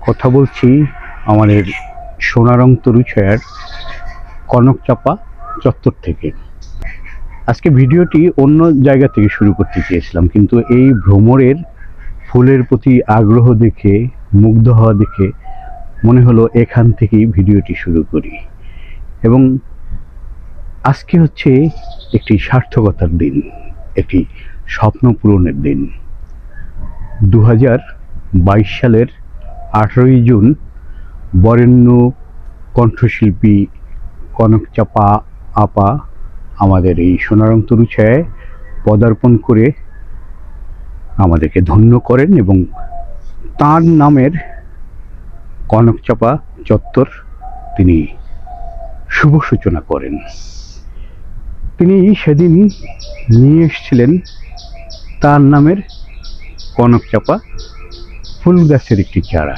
কথা বলছি আমাদের সোনারং তরুছায়ার কনকচাপা চত্বর থেকে। আজকে ভিডিওটি অন্য জায়গা থেকে শুরু করতে চেয়েছিলাম, কিন্তু এই ভ্রমরের ফুলের প্রতি আগ্রহ দেখে, মুগ্ধ হওয়া দেখে মনে হলো এখান থেকেই ভিডিওটি শুরু করি। এবং আজকে হচ্ছে একটি সার্থকতার দিন, একটি স্বপ্ন পূরণের দিন। 2022 সালের 18ই জুন বরেণ্য কণ্ঠশিল্পী কনকচাপা আপা আমাদের এই সোনারং তরুছায়ায় পদার্পণ করে আমাদেরকে ধন্য করেন এবং তাঁর নামের কনকচাপা চত্বর তিনি শুভ সূচনা করেন। তিনি সেদিন নিয়ে এসেছিলেন তার নামের কনকচাপা ফুল গাছের একটি চারা।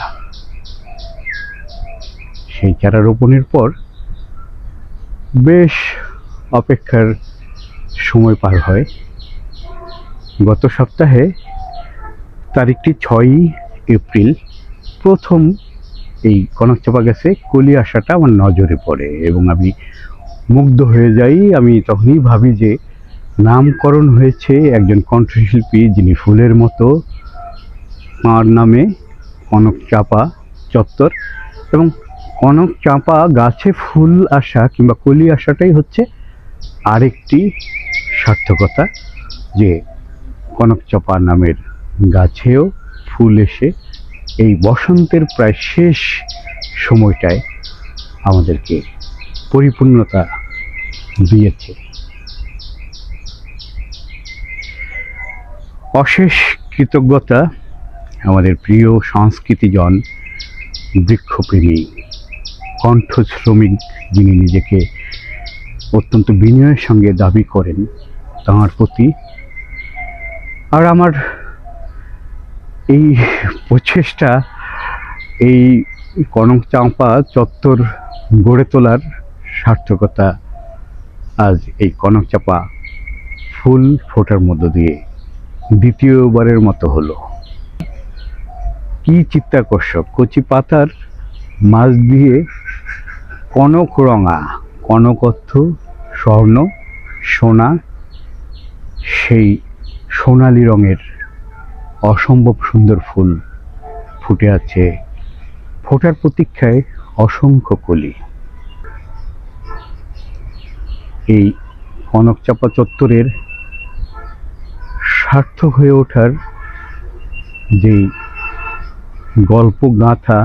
সেই চারা রোপণের পর বেশ অপেক্ষার সময় পার হয়। গত সপ্তাহে তারিখটি 6ই এপ্রিল প্রথম এই কনকচাপা গাছে কলি আসাটা আমার নজরে পড়ে এবং আমি মুগ্ধ হয়ে যাই। আমি তখনই ভাবি যে নামকরণ হয়েছে একজন কণ্ঠশিল্পী যিনি ফুলের মতো, তাঁর নামে কনকচাপা চত্বর। এবং কনকচাপা গাছে ফুল আসা কিংবা কলি আসাটাই হচ্ছে আরেকটি সার্থকতা, যে কনকচাপা নামের গাছেও ফুল এসে এই বসন্তের প্রায় শেষ সময়টায় আমাদেরকে পরিপূর্ণতা দিয়েছে। অশেষ কৃতজ্ঞতা আমাদের প্রিয় সংস্কৃতিজন, বৃক্ষপ্রেমী, কণ্ঠ শ্রমিক, যিনি নিজেকে অত্যন্ত বিনয়ের সঙ্গে দাবি করেন, তাঁর প্রতি। আর আমার এই প্রচেষ্টা, এই কনকচাপা চত্বর গড়ে তোলার সার্থকতা আজ এই কনকচাপা ফুল ফোটার মধ্য দিয়ে দ্বিতীয়বারের মতো হলো। কি চিত্তাকর্ষক! কচি পাতার মাঝ দিয়ে কনক রঙা, কনকত্থ, স্বর্ণ, সোনা, সেই সোনালি রঙের অসম্ভব সুন্দর ফুল ফুটে আছে। ফোটার প্রতীক্ষায় অসংখ্য কলি। এই কনকচাপা চত্বরের সার্থক হয়ে ওঠার যেই গল্প গাঁথা,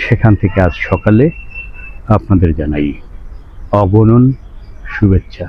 সেখান থেকে আজ সকালে আপনাদের জানাই অগণন শুভেচ্ছা।